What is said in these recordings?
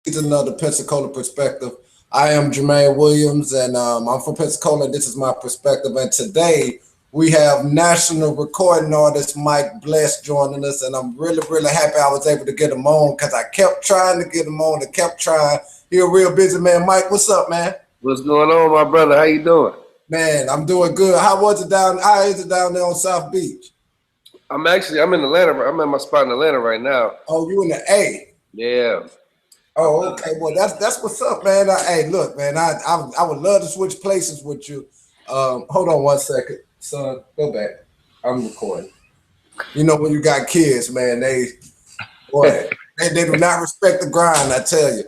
season of the Pensacola Perspective. I am Jermaine Williams, and I'm from Pensacola. This is my perspective, and today we have national recording artist Mike Bless joining us, and I'm really, really happy I was able to get him on because I kept trying to get him on and kept trying. You're a real busy man. Mike, what's up, man? What's going on, my brother? How you doing? Man, I'm doing good. How is it down there on South Beach? I'm in Atlanta. I'm at my spot in Atlanta right now. Oh, you in the A? Yeah. Oh, okay. Well, that's what's up, man. Hey, look, man. I would love to switch places with you. Hold on one second, son. Go back. I'm recording. You know when you got kids, man, they do not respect the grind. I tell you.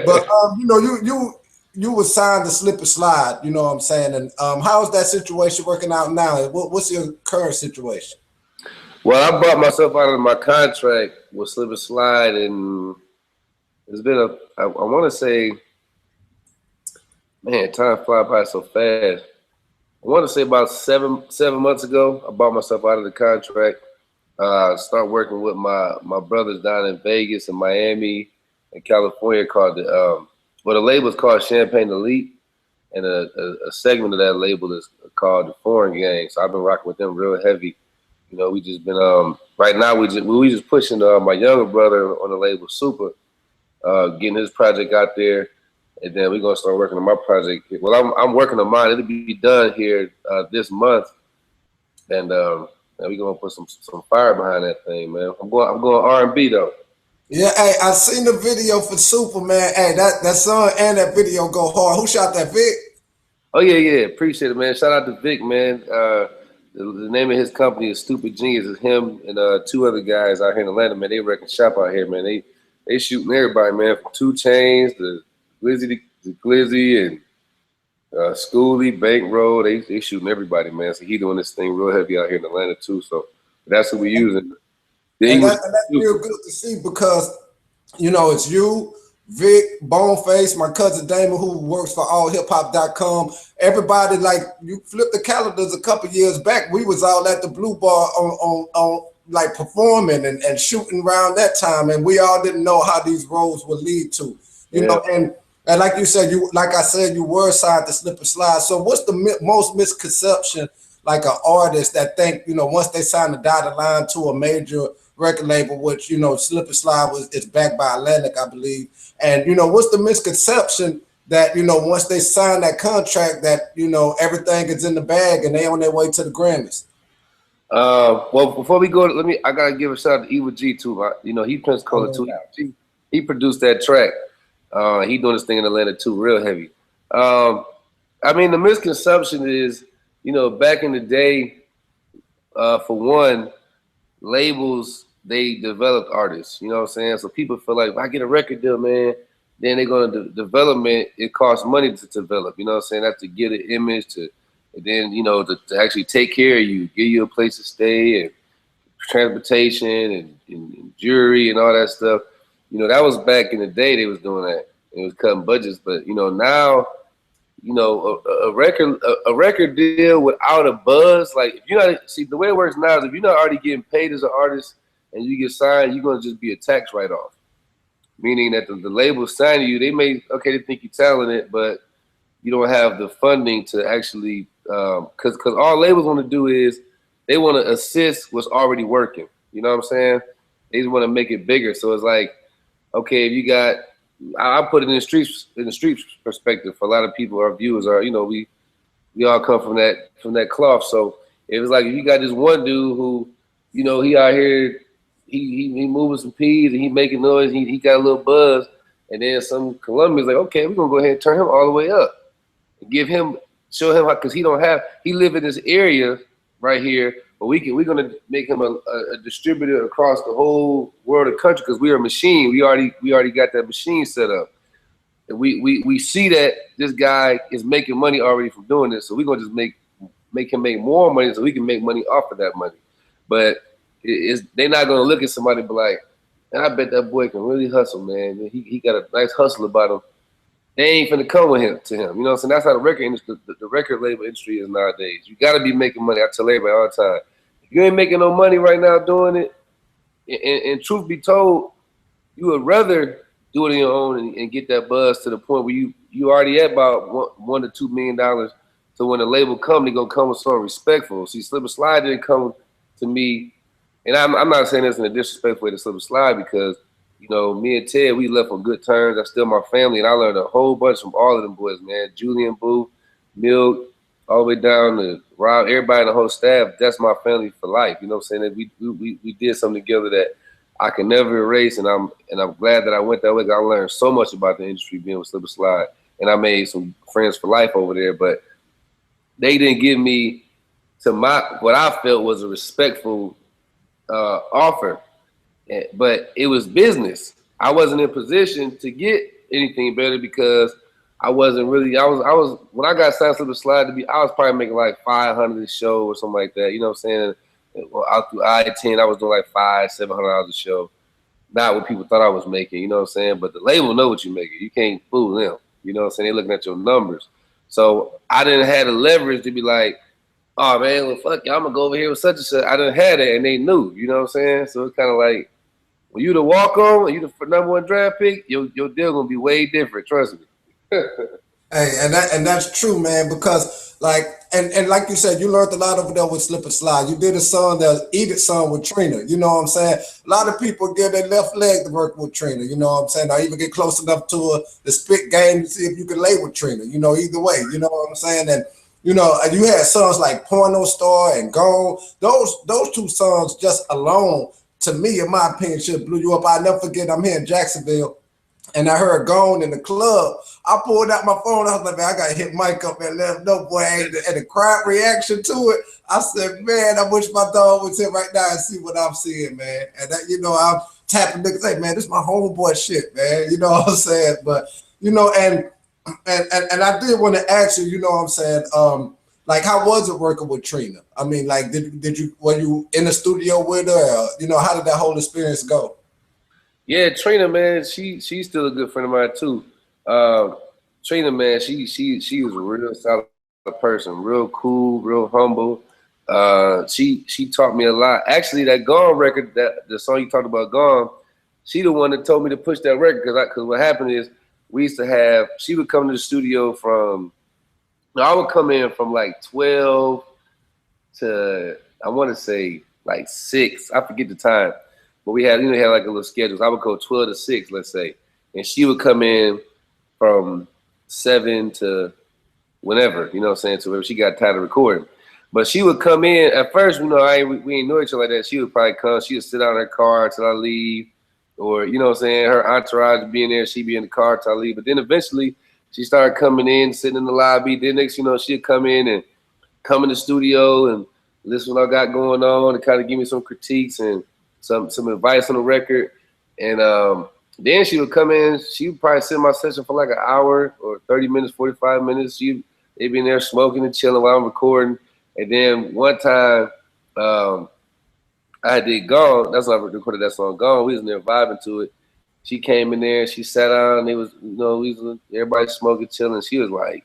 But you know, you were signed to Slip and Slide. You know what I'm saying? And how's that situation working out now? What's your current situation? Well, I bought myself out of my contract with Slip and Slide, and it's been I want to say, man, time fly by so fast. I want to say about seven months ago, I bought myself out of the contract. Start working with my brothers down in Vegas and Miami and California called the label is called Champagne Elite, and a segment of that label is called the Foreign Gang. So I've been rocking with them real heavy. You know, we just been right now we just pushing my younger brother on the label Super, getting his project out there, and then we're gonna start working on my project. Well, I'm working on mine. It'll be done here this month, and we're gonna put some fire behind that thing, man. I'm going R&B though. Yeah, hey, I seen the video for Superman. Hey, that song and that video go hard. Who shot that, Vic? Oh yeah, appreciate it, man. Shout out to Vic, man. The name of his company is Stupid Genius. It's him and two other guys out here in Atlanta, man. They wrecking shop out here, man. They shooting everybody, man. From 2 Chainz, the Glizzy, and Schoolie, Bankroll. They shooting everybody, man. So he doing this thing real heavy out here in Atlanta too. So that's who we using. And that's real good to see because, you know, it's you, Vic, Boneface, my cousin Damon, who works for allhiphop.com. Everybody, like, you flip the calendars a couple years back, we was all at the Blue Bar on like performing and shooting around that time, and we all didn't know how these roads would lead to, you know. And like you said, you were signed to Slip and Slide. So what's the most misconception, like an artist that think, you know, once they sign the dotted line to a major record label, which, you know, Slip and Slide it's backed by Atlantic, I believe. And, you know, what's the misconception that, you know, once they sign that contract that, you know, everything is in the bag and they on their way to the Grammys? Well, before we go, I gotta give a shout out to Evil G too. You know, he Pensacola too. He produced that track. He doing this thing in Atlanta too, real heavy. I mean, the misconception is, you know, back in the day, for one, labels, they developed artists, you know what I'm saying? So people feel like if I get a record deal, man, then they're gonna development, it costs money to develop, you know what I'm saying? That's to get an image, and then, you know, to actually take care of you, give you a place to stay and transportation and jewelry and all that stuff. You know, that was back in the day they was doing that. It was cutting budgets, but you know, now, you know, a record deal without a buzz, like if you're not, see, the way it works now is if you're not already getting paid as an artist and you get signed, you're gonna just be a tax write-off. Meaning that the label signing you, they they think you're talented, but you don't have the funding to actually, because all labels want to do is they want to assist what's already working. You know what I'm saying? They just want to make it bigger. So it's like, okay, if you got, I put it in the streets perspective. For a lot of people, our viewers are, you know, we all come from that cloth. So it was like if you got this one dude who, you know, he out here, he moving some peas and he making noise, he got a little buzz, and then some Colombians like, okay, we're gonna go ahead and turn him all the way up, and show him how, because he live in this area right here, but we're gonna make him a distributor across the whole world of country because we are a machine. We already got that machine set up, and we see that this guy is making money already from doing this, so we're gonna just make him make more money so we can make money off of that money. But they're not gonna look at somebody and be like, and I bet that boy can really hustle, man. He got a nice hustle about him. They ain't finna come with him to him. You know what I'm saying? That's how the record industry, the record label industry is nowadays. You gotta be making money. I tell everybody all the time. If you ain't making no money right now doing it, and truth be told, you would rather do it on your own and get that buzz to the point where you already at about $1 to $2 million. So when the label come, they gonna come with something respectful. See, Slip and Slide didn't come to me, and I'm not saying this in a disrespectful way to Slip and Slide, because you know, me and Ted, we left on good terms. That's still my family, and I learned a whole bunch from all of them boys, man. Julian, Boo, Milk, all the way down to Rob, everybody in the whole staff. That's my family for life. You know what I'm saying? That we did something together that I can never erase, and I'm glad that I went that way. I learned so much about the industry being with Slip and Slide, and I made some friends for life over there. But they didn't give me to what I felt was a respectful offer, but it was business. I wasn't in position to get anything better because I wasn't really. I was when I got signed to Slip and Slide I was probably making like 500 a show or something like that. You know what I'm saying? Out through I-10, I was doing like $500-$700 a show. Not what people thought I was making. You know what I'm saying? But the label know what you're making. You can't fool them. You know what I'm saying? They're looking at your numbers. So I didn't have the leverage to be like, oh man, well fuck you, I'm gonna go over here with such and such. I didn't have that, and they knew. You know what I'm saying? So it's kind of like, when you the walk on, you the #1 draft pick, your deal gonna be way different. Trust me. Hey, and that's true, man, because like and like you said, you learned a lot over there with Slip and Slide. You did a song, that Eat It song with Trina. You know what I'm saying? A lot of people give their left leg to work with Trina. You know what I'm saying? I even get close enough to the spit game to see if you can lay with Trina. You know, either way. You know what I'm saying? And you know, you had songs like Porno Star and Gone. Those two songs just alone, to me, in my opinion, should blew you up. I'll never forget. I'm here in Jacksonville, and I heard Gone in the club. I pulled out my phone. I was like, man, I got to hit Mike up and let him know, boy. And the crowd reaction to it, I said, man, I wish my dog was here right now and see what I'm seeing, man. And that, you know, I'm tapping niggas, hey, man, this is my homeboy shit, man. You know what I'm saying? But, you know, and I did want to ask you, you know what I'm saying, like, how was it working with Trina? I mean, like, were you in the studio with her? Or, you know, how did that whole experience go? Yeah, Trina, man, she's still a good friend of mine too. Trina, man, she was a real solid person, real cool, real humble. She taught me a lot. Actually, that Gone record, the song you talked about, Gone, she the one that told me to push that record, because what happened is we used to have, she would come to the studio from, I would come in from like 12 to, I want to say like 6. I forget the time. But we had, you know, had like a little schedule. I would go 12 to 6, let's say. And she would come in from 7 to whenever, you know what I'm saying, to whenever she got tired of recording. But she would come in, at first, you know, we ain't know each other like that. She would probably come, she would sit out in her car till I leave. Or, you know what I'm saying, her entourage would be in there, she'd be in the car till I leave. But then eventually, she started coming in, sitting in the lobby. Then next, you know, she'd come in and come in the studio and listen to what I got going on and kind of give me some critiques and some advice on the record. And then she would come in, she would probably sit in my session for like an hour or 30 minutes, 45 minutes. They'd be in there smoking and chilling while I'm recording. And then one time, I did Gone. That's why I recorded that song, Gone. We was in there vibing to it. She came in there, she sat down, it was, you know, everybody smoking, chilling. She was like,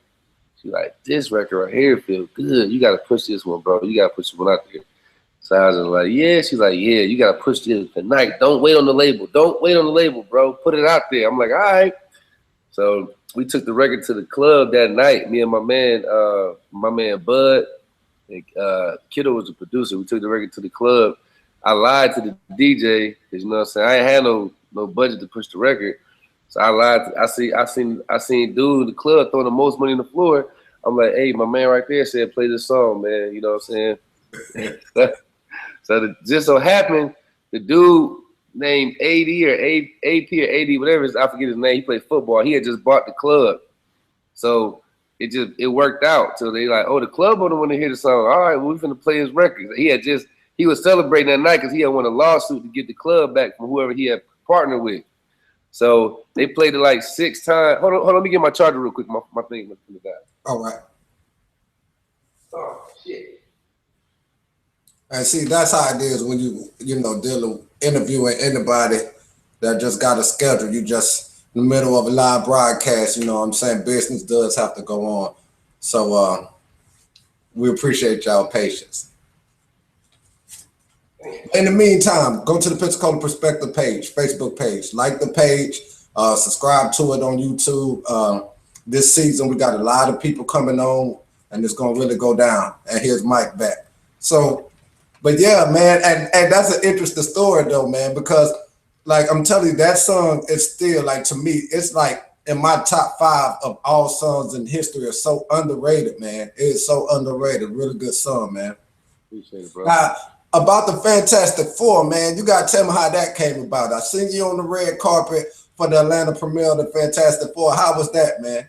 this record right here feels good. You gotta push this one, bro. You gotta push this one out there. So I was just like, yeah. She's like, yeah, you gotta push this tonight. Don't wait on the label. Don't wait on the label, bro. Put it out there. I'm like, all right. So we took the record to the club that night. Me and my man Bud, and, Kiddo was the producer. We took the record to the club. I lied to the DJ because, you know what I'm saying, I ain't had no budget to push the record. So I lied. I seen dude in the club throwing the most money on the floor. I'm like, hey, my man right there said play this song, man. You know what I'm saying? So just so happened, the dude named AD or AP or AD, whatever it is, I forget his name. He played football. He had just bought the club, so it worked out. So they like, oh, the club owner want to hear the song. All right, well, we finna play his record. He was celebrating that night because he had won a lawsuit to get the club back from whoever he had partnered with. So they played it like 6 times. Hold on, let me get my charger real quick. My thing was in the back. All right. Oh shit. And see, that's how it is when you know, interviewing anybody that just got a schedule. You just in the middle of a live broadcast, you know what I'm saying? Business does have to go on. So we appreciate y'all patience. In the meantime, go to the Pensacola Perspective page, Facebook page. Like the page, Subscribe to it on YouTube. This season, we got a lot of people coming on, and it's gonna really go down. And here's Mike back. So, but yeah, man, and that's an interesting story though, man, because like I'm telling you, that song is still like to me, it's like in my top 5 of all songs in history. Are so underrated, man. It is so underrated. Really good song, man. Appreciate it, bro. Now, about the Fantastic Four, man, you gotta tell me how that came about. I seen you on the red carpet for the Atlanta premiere of the Fantastic Four. How was that, man?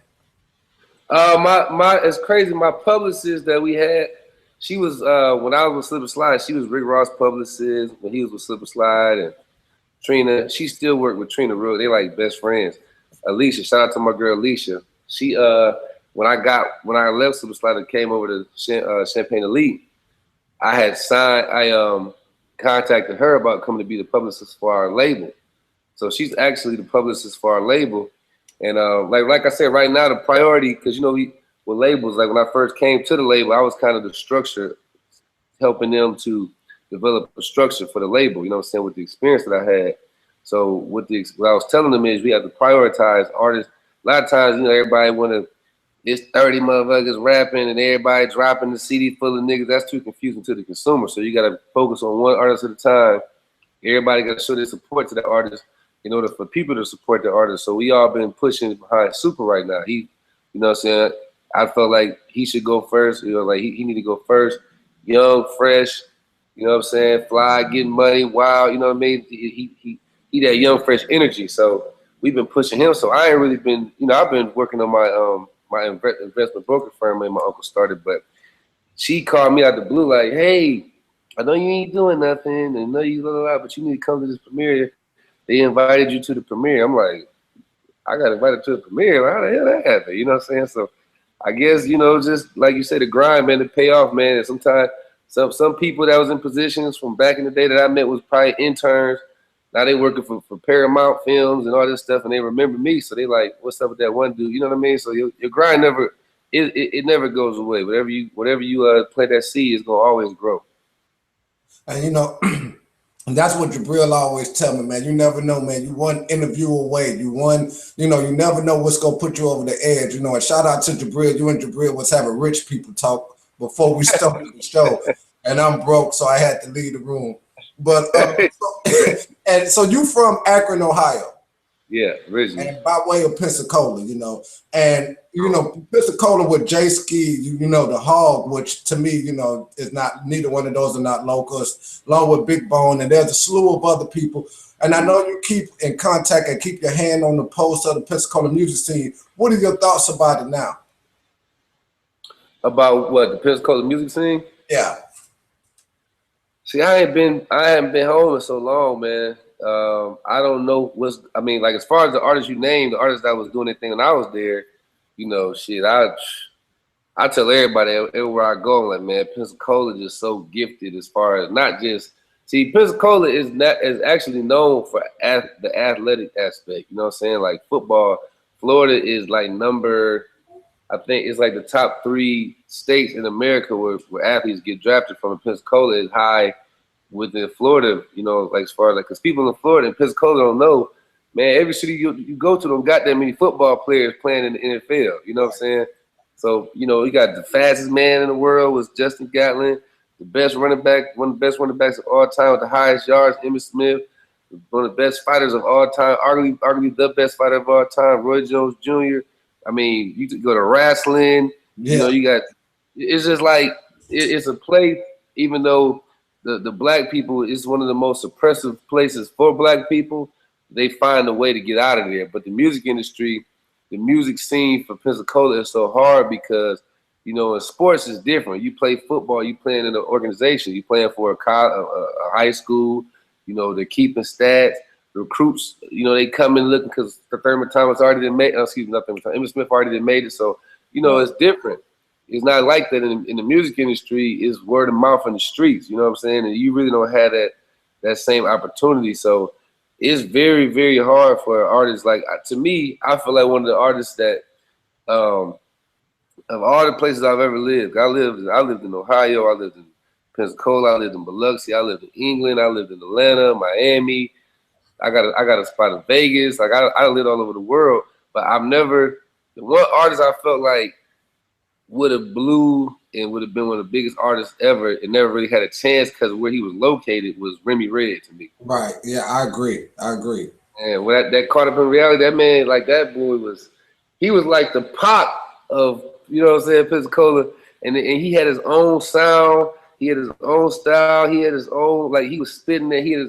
It's crazy. My publicist that we had, she was when I was with Slip and Slide, she was Rick Ross' publicist when he was with Slip and Slide, and Trina. She still worked with Trina real. They like best friends. Alicia, shout out to my girl Alicia. She when I left Slip and Slide and came over to Champagne Elite, I contacted her about coming to be the publicist for our label. So she's actually the publicist for our label. And like I said, right now the priority, because you know with labels, like when I first came to the label, I was kind of the structure, helping them to develop a structure for the label. You know what I'm saying, with the experience that I had. So what I was telling them is we have to prioritize artists. A lot of times, you know, everybody it's 30 motherfuckers rapping and everybody dropping the CD full of niggas. That's too confusing to the consumer. So you got to focus on one artist at a time. Everybody got to show their support to that artist in order for people to support the artist. So we all been pushing behind Super right now. He, you know what I'm saying? I felt like he should go first. You know, like he need to go first. Young, fresh, you know what I'm saying? Fly, getting money, wild, you know what I mean? He that young, fresh energy. So we've been pushing him. So I ain't really been, you know, I've been working on my my investment broker firm and my uncle started, but she called me out the blue like, hey, I know you ain't doing nothing, and I know you blah, blah, blah, but you need to come to this premiere. They invited you to the premiere. I'm like, I got invited to the premiere. How the hell that happened? You know what I'm saying? So I guess, you know, just like you said, the grind, man, the payoff, man. And sometimes some people that was in positions from back in the day that I met was probably interns. Now they working for Paramount Films and all this stuff, and they remember me. So they like, what's up with that one dude? You know what I mean? So your grind never, it never goes away. Whatever you plant that seed is gonna always grow. And you know, that's what Jabril always tell me, man. You never know, man. You one interview away. You never know what's gonna put you over the edge. You know, and shout out to Jabril. You and Jabril was having rich people talk before we started the show, and I'm broke, so I had to leave the room. But and so you from Akron, Ohio? Yeah, originally. And by way of Pensacola, you know, and you know Pensacola with J Ski, you know the Hog, which to me, you know, is not, neither one of those are not locals. Along with Big Bone, and there's a slew of other people. And I know you keep in contact and keep your hand on the pulse of the Pensacola music scene. What are your thoughts about it now? About what, the Pensacola music scene? Yeah. See, I haven't been home in so long, man. I don't know like as far as the artists you named, the artists that was doing anything when I was there, you know, shit, I tell everybody everywhere I go, like, man, Pensacola is just so gifted as far as not just, see, Pensacola is actually known for the athletic aspect, you know what I'm saying? Like football, Florida is like I think it's like the top 3 states in America where athletes get drafted from. Pensacola is high within Florida, you know, like as far as like, because people in Florida and Pensacola don't know, man, every city you go to don't got that many football players playing in the NFL, you know what I'm saying? So, you know, you got the fastest man in the world was Justin Gatlin, the best running back, one of the best running backs of all time with the highest yards, Emmitt Smith, one of the best fighters of all time, arguably the best fighter of all time, Roy Jones Jr. I mean, you could go to wrestling. Yeah. You know, you got. It's just like it's a place. Even though the black people is one of the most oppressive places for black people, they find a way to get out of there. But the music industry, the music scene for Pensacola is so hard because, you know, in sports is different. You play football, you playing in an organization, you playing for a high school. You know, they're keeping stats. Recruits, you know, they come in looking because Thurman Thomas already did made. Excuse me, not Thurman Thomas. Emmitt Smith already did made it. So, you know, it's different. It's not like that in the music industry. It's word of mouth in the streets. You know what I'm saying? And you really don't have that same opportunity. So it's very, very hard for artists. Like, to me, I feel like one of the artists that of all the places I've ever lived. I lived in Ohio. I lived in Pensacola. I lived in Biloxi. I lived in England. I lived in Atlanta, Miami. I got a spot in Vegas. Like I lived all over the world, but I've never the one artist I felt like would have blew and would have been one of the biggest artists ever and never really had a chance because where he was located was Remy Red to me. Right. Yeah, I agree. I agree. And when that caught up in reality, that man, like that boy he was like the pop of, you know what I'm saying, Pensacola. And he had his own sound, he had his own style, he had his own, like he was spitting there. He was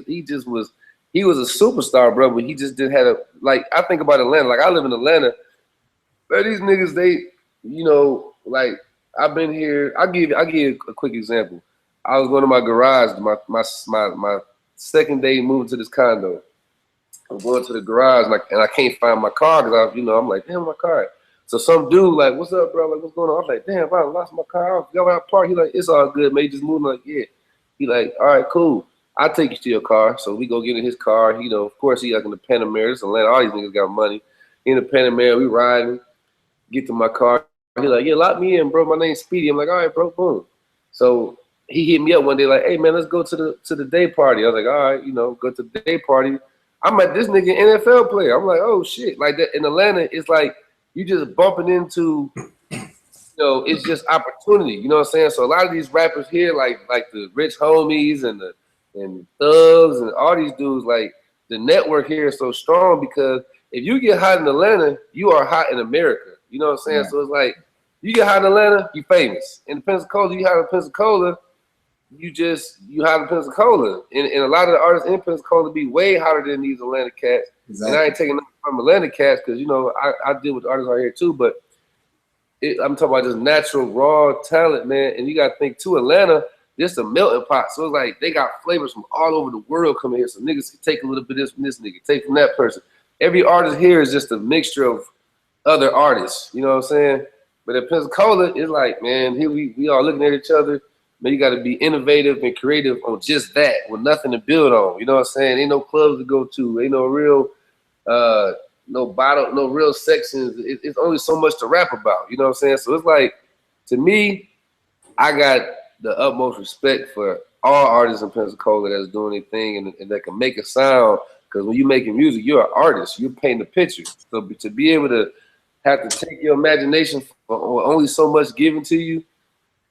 a superstar, bro, but he just didn't have a, like, I think about Atlanta, like I live in Atlanta, but these niggas, they, you know, like I've been here, I'll give you a quick example. I was going to my garage, my second day moving to this condo. I'm going to the garage and I can't find my car because I'm like, damn, my car. So some dude like, what's up, bro? Like, what's going on? I'm like, damn, I lost my car. I forgot where I parked. He like, it's all good, man. Just moving. Like, yeah. He like, all right, cool. I'll take you to your car. So we go get in his car. You know, of course, he like in the Panamera. This Atlanta, all these niggas got money. In the Panamera, we riding. Get to my car. He like, yeah, lock me in, bro. My name's Speedy. I'm like, all right, bro, boom. So he hit me up one day like, hey, man, let's go to the day party. I was like, all right, go to the day party. I met this nigga NFL player. I'm like, oh shit. Like that in Atlanta, it's like you just bumping into, it's just opportunity. You know what I'm saying? So a lot of these rappers here, like the Rich Homies and Thugs and all these dudes, like the network here is so strong because if you get hot in Atlanta, you are hot in America. You know what I'm saying? Yeah. So it's like you get hot in Atlanta, you famous. In Pensacola, you hot in Pensacola, you hot in Pensacola. And a lot of the artists in Pensacola be way hotter than these Atlanta cats. Exactly. And I ain't taking nothing from Atlanta cats because, I deal with artists out here too, but I'm talking about just natural, raw talent, man. And you got to think too, Atlanta, this a melting pot. So it's like they got flavors from all over the world coming here. So niggas can take a little bit of this from this nigga, take from that person. Every artist here is just a mixture of other artists. You know what I'm saying? But in Pensacola, it's like, man, here we all looking at each other. Man, you got to be innovative and creative on just that with nothing to build on. You know what I'm saying? Ain't no clubs to go to. Ain't no real, no real sections. It's only so much to rap about. You know what I'm saying? So it's like, to me, I got the utmost respect for all artists in Pensacola that's doing their thing and that can make a sound. Because when you're making music, you're an artist. You're painting a picture. So to be able to have to take your imagination for only so much given to you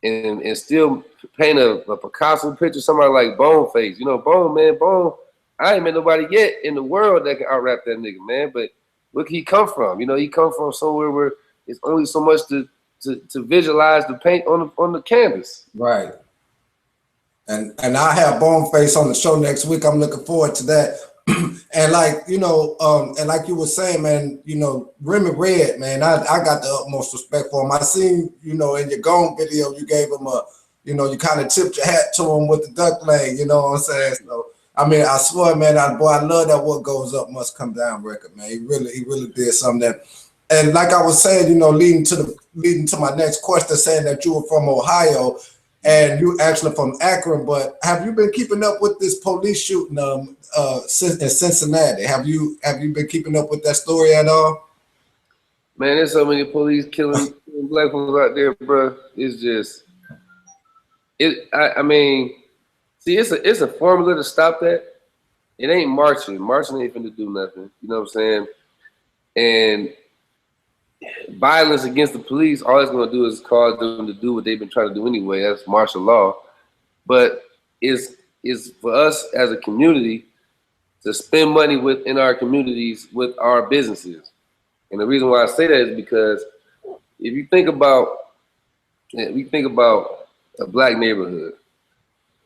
and still paint a Picasso picture, somebody like Boneface. Bone, I ain't met nobody yet in the world that can out-rap that nigga, man. But where he come from? He come from somewhere where it's only so much to visualize the paint on the canvas. Right. And I have Boneface on the show next week. I'm looking forward to that. And and like you were saying, man, Remy Red, man, I got the utmost respect for him. I seen, in your Gone video, you gave him you kind of tipped your hat to him with the duck leg, you know what I'm saying? So, I mean, I swear, man, I love that What Goes Up Must Come Down record, man. He really did something that, and like I was saying, leading to my next question, saying that you were from Ohio and you actually from Akron, but have you been keeping up with this police shooting in Cincinnati? Have you been keeping up with that story at all? Man, there's so many police killing black folks out there, bro. It's just I mean, see, it's a formula to stop that. It ain't marching. Marching ain't finna do nothing. You know what I'm saying? And violence against the police, all it's going to do is cause them to do what they've been trying to do anyway. That's martial law. But it's for us as a community to spend money within our communities with our businesses. And the reason why I say that is because if you think about a black neighborhood,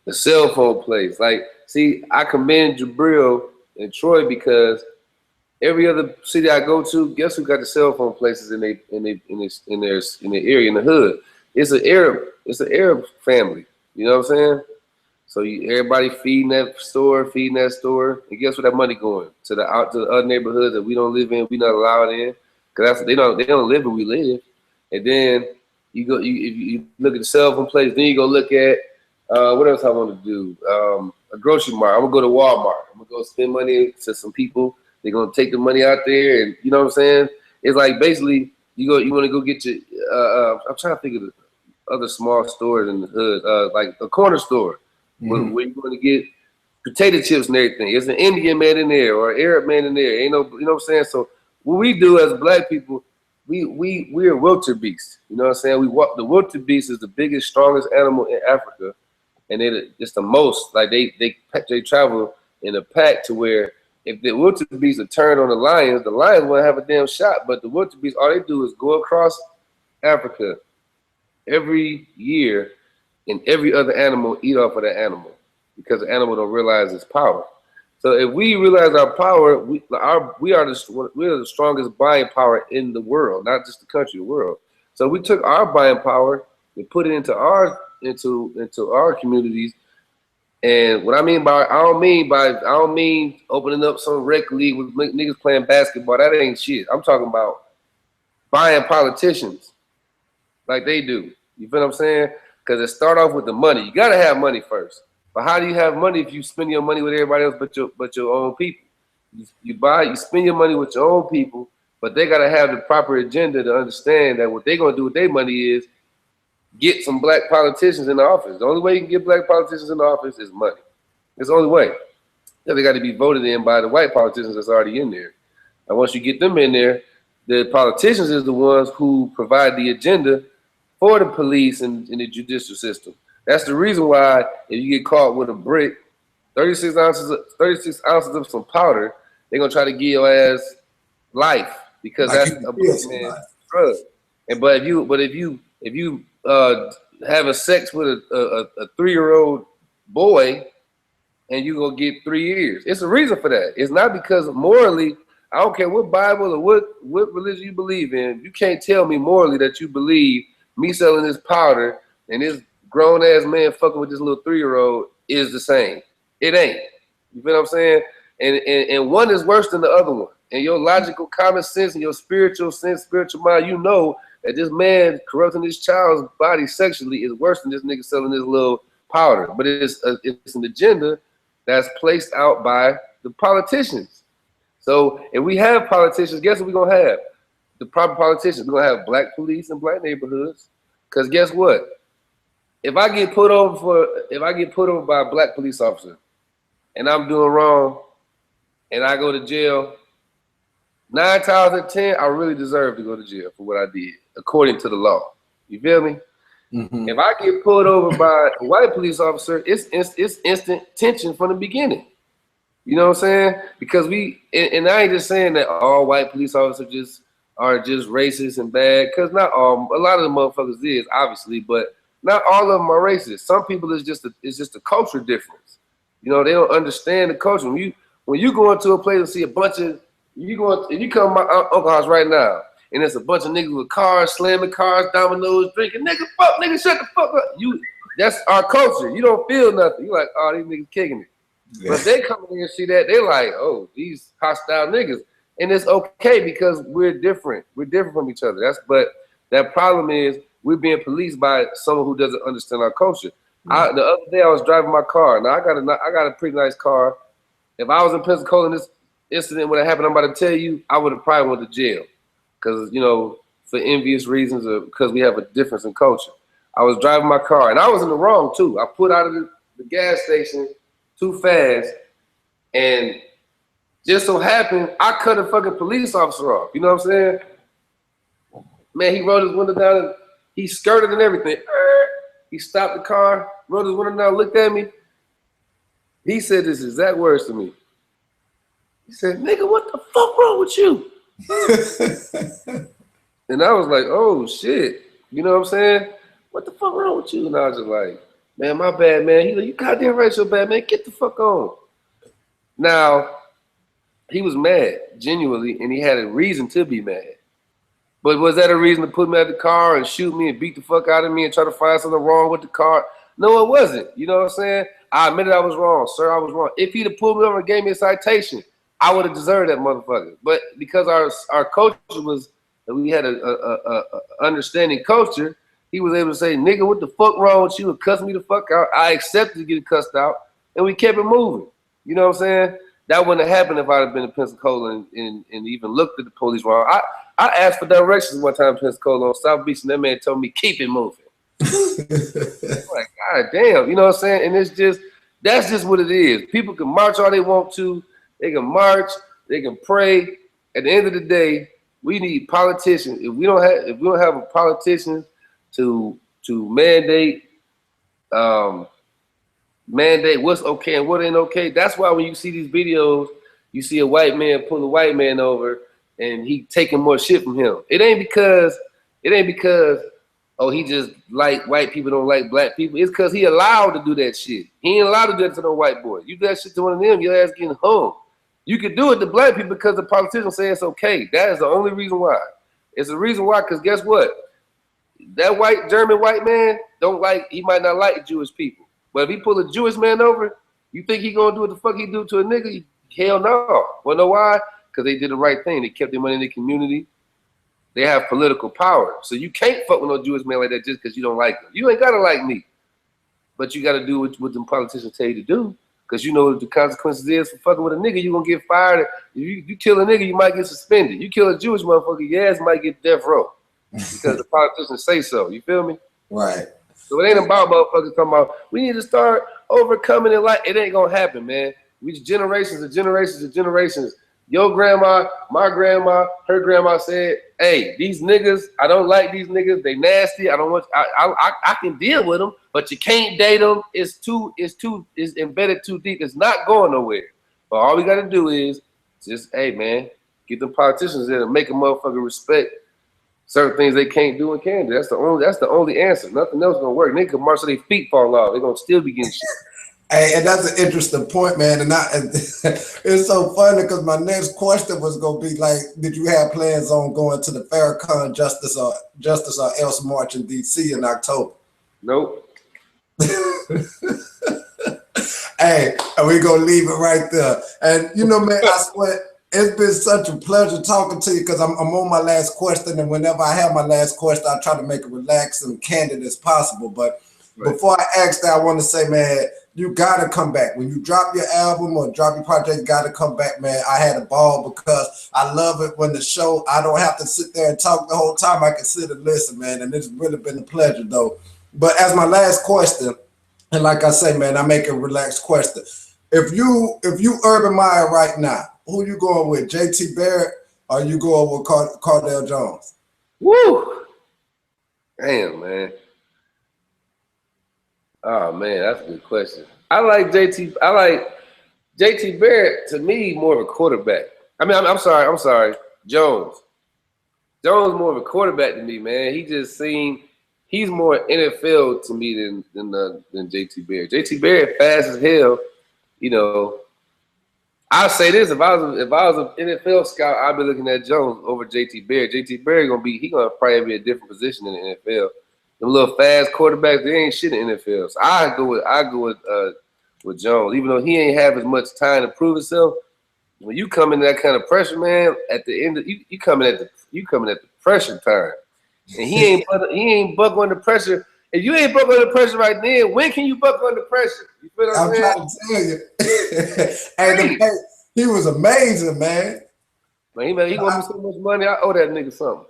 a cell phone place, like, see, I commend Jabril and Troy because every other city I go to, guess who got the cell phone places in their area in the hood? It's an Arab family. You know what I'm saying? So everybody feeding that store, and guess where that money going? To the other neighborhoods that we don't live in, we not allowed in, because they don't live where we live. And then if you look at the cell phone place, then you go look at what else I want to do? A grocery mart. I'm gonna go to Walmart. I'm gonna go spend money to some people. They're gonna take the money out there, and you know what I'm saying? It's like basically you want to go get your. I'm trying to think of the other small stores in the hood, like a corner store, where you're going to get potato chips and everything. It's an Indian man in there or an Arab man in there. Ain't no, you know what I'm saying? So what we do as black people, we're wildebeest. You know what I'm saying? We walk. The wildebeest is the biggest, strongest animal in Africa, and it's the most. Like they travel in a pack to where if the wildebeest are turned on the lions won't have a damn shot. But the wildebeest, all they do is go across Africa every year, and every other animal eat off of that animal because the animal don't realize its power. So if we realize our power, we are the strongest buying power in the world, not just the country, the world. So we took our buying power and put it into our communities. And what I mean by I don't mean opening up some rec league with niggas playing basketball. That ain't shit. I'm talking about buying politicians like they do. You feel what I'm saying? Because it start off with the money. You gotta have money first. But how do you have money if you spend your money with everybody else but your own people? You spend your money with your own people, but they gotta have the proper agenda to understand that what they're gonna do with their money is get some black politicians in the office. The only way you can get black politicians in the office is money. It's the only way. Because they got to be voted in by the white politicians that's already in there. And once you get them in there, the politicians is the ones who provide the agenda for the police and the judicial system. That's the reason why if you get caught with a brick, 36 ounces of some powder, they're gonna try to give your ass life because like that's a drug. And but if you having sex with a 3-year-old boy and you gonna get 3 years, it's a reason for that. It's not because morally, I don't care what Bible or what religion you believe in, you can't tell me morally that you believe me selling this powder and this grown ass man fucking with this little 3-year-old is the same. It ain't. You feel what I'm saying? And one is worse than the other one. And your logical common sense and your spiritual mind, you know that this man corrupting this child's body sexually is worse than this nigga selling this little powder. But it's an agenda that's placed out by the politicians. So if we have politicians, guess what we're gonna have? The proper politicians. We're gonna have black police in black neighborhoods. Cause guess what? If I get put over by a black police officer and I'm doing wrong and I go to jail, 9 times out of 10, I really deserve to go to jail for what I did, according to the law. You feel me? Mm-hmm. If I get pulled over by a white police officer, it's instant tension from the beginning. You know what I'm saying? Because and I ain't just saying that all white police officers are just racist and bad, because not all, a lot of the motherfuckers is, obviously, but not all of them are racist. Some people it's just a culture difference. You know, they don't understand the culture. When you go into a place and see a bunch of if you come to my uncle's house right now, and there's a bunch of niggas with cars, slamming cars, dominoes, drinking, nigga, shut the fuck up. That's our culture. You don't feel nothing. You like, oh, these niggas kicking it. Yeah. But they come in here and see that, they like, oh, these hostile niggas. And it's okay because we're different. We're different from each other. But that problem is we're being policed by someone who doesn't understand our culture. Mm-hmm. The other day I was driving my car. Now I got a pretty nice car. If I was in Pensacola and this incident would have happened, I'm about to tell you, I would have probably went to jail. Because, you know, for envious reasons or because we have a difference in culture. I was driving my car and I was in the wrong too. I put out of the gas station too fast and just so happened I cut a fucking police officer off. You know what I'm saying? Man, he rolled his window down and he skirted and everything. He stopped the car, rolled his window down, looked at me. He said this exact words to me. He said, nigga, what the fuck wrong with you? And I was like, oh shit. You know what I'm saying? What the fuck wrong with you? And I was just like, man, my bad, man. He's like, you goddamn right, so bad, man. Get the fuck on. Now, he was mad, genuinely, and he had a reason to be mad. But was that a reason to put me at the car and shoot me and beat the fuck out of me and try to find something wrong with the car? No, it wasn't. You know what I'm saying? I admitted I was wrong. Sir, I was wrong. If he'd have pulled me over and gave me a citation, I would have deserved that motherfucker. But because our culture was, we had a understanding culture, he was able to say, nigga, what the fuck wrong with you? And cuss me the fuck out. I accepted getting cussed out, and we kept it moving. You know what I'm saying? That wouldn't have happened if I'd have been in Pensacola and even looked at the police wrong. I asked for directions one time in Pensacola on South Beach, and that man told me, keep it moving. Like, God damn, you know what I'm saying? And it's just, That's just what it is. People can march all they want to. They can march. They can pray. At the end of the day, we need politicians. If we don't have a politician to mandate what's okay and what ain't okay. That's why when you see these videos, you see a white man pull a white man over and he taking more shit from him. It ain't because oh, he just like white people don't like black people. It's because he allowed to do that shit. He ain't allowed to do that to no white boy. You do that shit to one of them, your ass getting hung. You could do it to black people because the politicians say it's okay. That is the only reason why. It's the reason why, because guess what? That German white man he might not like Jewish people. But if he pull a Jewish man over, you think he gonna do what the fuck he do to a nigga? Hell no. Wanna know why? Because they did the right thing. They kept their money in the community. They have political power. So you can't fuck with no Jewish man like that just because you don't like him. You ain't gotta like me. But you gotta do what them politicians tell you to do. Because you know what the consequences is for fucking with a nigga, you gonna get fired. If you kill a nigga, you might get suspended. You kill a Jewish motherfucker, your ass might get death row. Because the politicians say so. You feel me? Right. So it ain't about motherfuckers talking about we need to start overcoming it. Like it ain't gonna happen, man. We generations and generations and generations. Your grandma, my grandma, her grandma said, "Hey, these niggas, I don't like these niggas. They nasty. I don't want. I can deal with them, but you can't date them. It's embedded too deep. It's not going nowhere. But all we gotta do is just, hey, man, get them politicians in and make a motherfucker respect certain things they can't do and can do. That's the only answer. Nothing else gonna work. Nigga march so their feet fall off. They're gonna still be getting shit." Hey, and that's an interesting point, man. And it's so funny because my next question was gonna be like, did you have plans on going to the Farrakhan Justice or Else March in DC in October? Nope. Hey, and we're gonna leave it right there. And you know, man, I swear it's been such a pleasure talking to you because I'm on my last question, and whenever I have my last question, I try to make it relaxed and candid as possible. But before I ask that, I want to say, man, you gotta come back. When you drop your album or drop your project, you gotta come back, man. I had a ball because I love it when the show, I don't have to sit there and talk the whole time. I can sit and listen, man. And it's really been a pleasure, though. But as my last question, and like I say, man, I make a relaxed question. If you Urban Meyer right now, who you going with, JT Barrett, or you going with Cardell Jones? Woo! Damn, man. Oh man, that's a good question. I like JT Barrett. To me, more of a quarterback. I mean, I'm sorry, Jones. Jones more of a quarterback to me, man. He's more NFL to me than JT Barrett. JT Barrett fast as hell. You know, I'll say this: if I was an NFL scout, I'd be looking at Jones over JT Barrett. JT Barrett gonna probably be a different position in the NFL. Them little fast quarterbacks, they ain't shit in the NFL. So I go with Jones, even though he ain't have as much time to prove himself. When you come in that kind of pressure, man, at the end of you coming at the pressure time, and he ain't buck under pressure. If you ain't buck under pressure right then, when can you buck under pressure? You feel what I'm saying? Trying to tell you. And he was amazing, man. Man, he gonna be so much money. I owe that nigga something.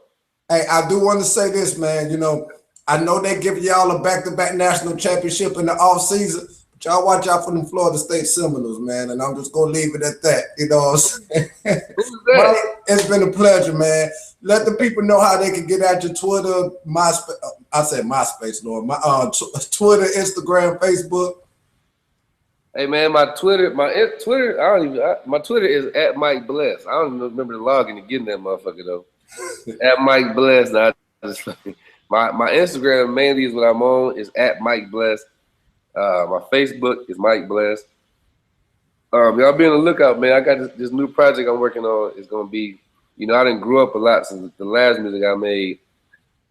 Hey, I do want to say this, man. You know, I know they give y'all a back-to-back national championship in the off-season, but y'all watch out for them Florida State Seminoles, man, and I'm just going to leave it at that. You know what I'm saying? It's been a pleasure, man. Let the people know how they can get at your Twitter, MySpace. I said MySpace, Lord. Twitter, Instagram, Facebook. Hey, man, my Twitter is at Mike Bless. I don't even remember the login to get in that motherfucker, though. At Mike Bless. Nah, just fucking. My Instagram mainly is what I'm on, is at Mike Bless. My Facebook is Mike Bless. Y'all be on the lookout, man. I got this new project I'm working on. It's gonna be, you know, I didn't grow up a lot since the last music I made.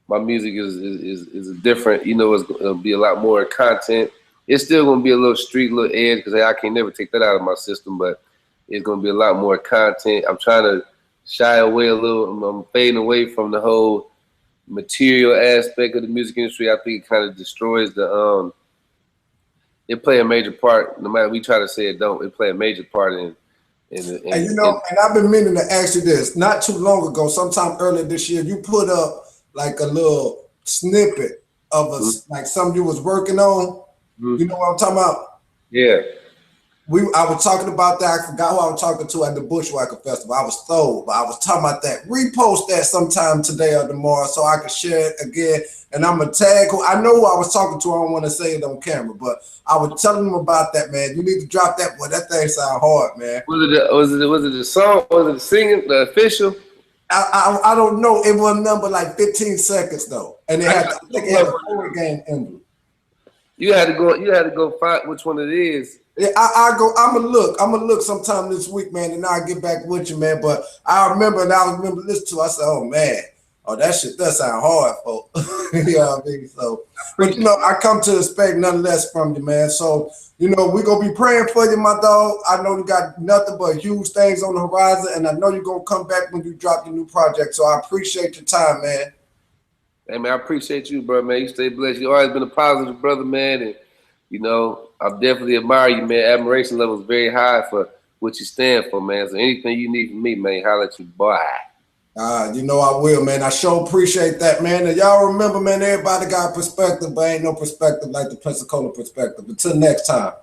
My music is different, you know, it's gonna be a lot more content. It's still gonna be a little street, little edge, because I can never take that out of my system, but it's gonna be a lot more content. I'm trying to shy away a little. I'm fading away from the whole material aspect of the music industry. I think it kind of destroys the it play a major part, no matter we try to say it don't, it play a major part in and you know, and I've been meaning to ask you this. Not too long ago, sometime earlier this year, you put up like a little snippet of like something you was working on. You know what I'm talking about? Yeah. I was talking about that. I forgot who I was talking to at the Bushwhacker Festival. I was thrilled, but I was talking about that. Repost that sometime today or tomorrow so I can share it again. And I'm gonna tag who I know who I was talking to. I don't want to say it on camera, but I was telling them about that, man. You need to drop that. Boy, that thing sound hard, man. Was it the song? Was it the singing? The official? I don't know. It was a number like 15 seconds though, and I think it had a forward game emblem. You had to go find which one it is. Yeah, I'm gonna look sometime this week, man, and I'll get back with you, man. But I remember listening to it, I said, oh man, that shit does sound hard, folks. You know what I mean? So, but I come to expect nothing less from you, man. So, we're gonna be praying for you, my dog. I know you got nothing but huge things on the horizon, and I know you're gonna come back when you drop your new project. So I appreciate your time, man. Hey man, I appreciate you, bro, man. You stay blessed. You always been a positive brother, man, and I definitely admire you, man. Admiration level is very high for what you stand for, man. So anything you need from me, man, holler at you, boy. I will, man. I sure appreciate that, man. And y'all remember, man, everybody got a perspective, but ain't no perspective like the Pensacola perspective. Until next time.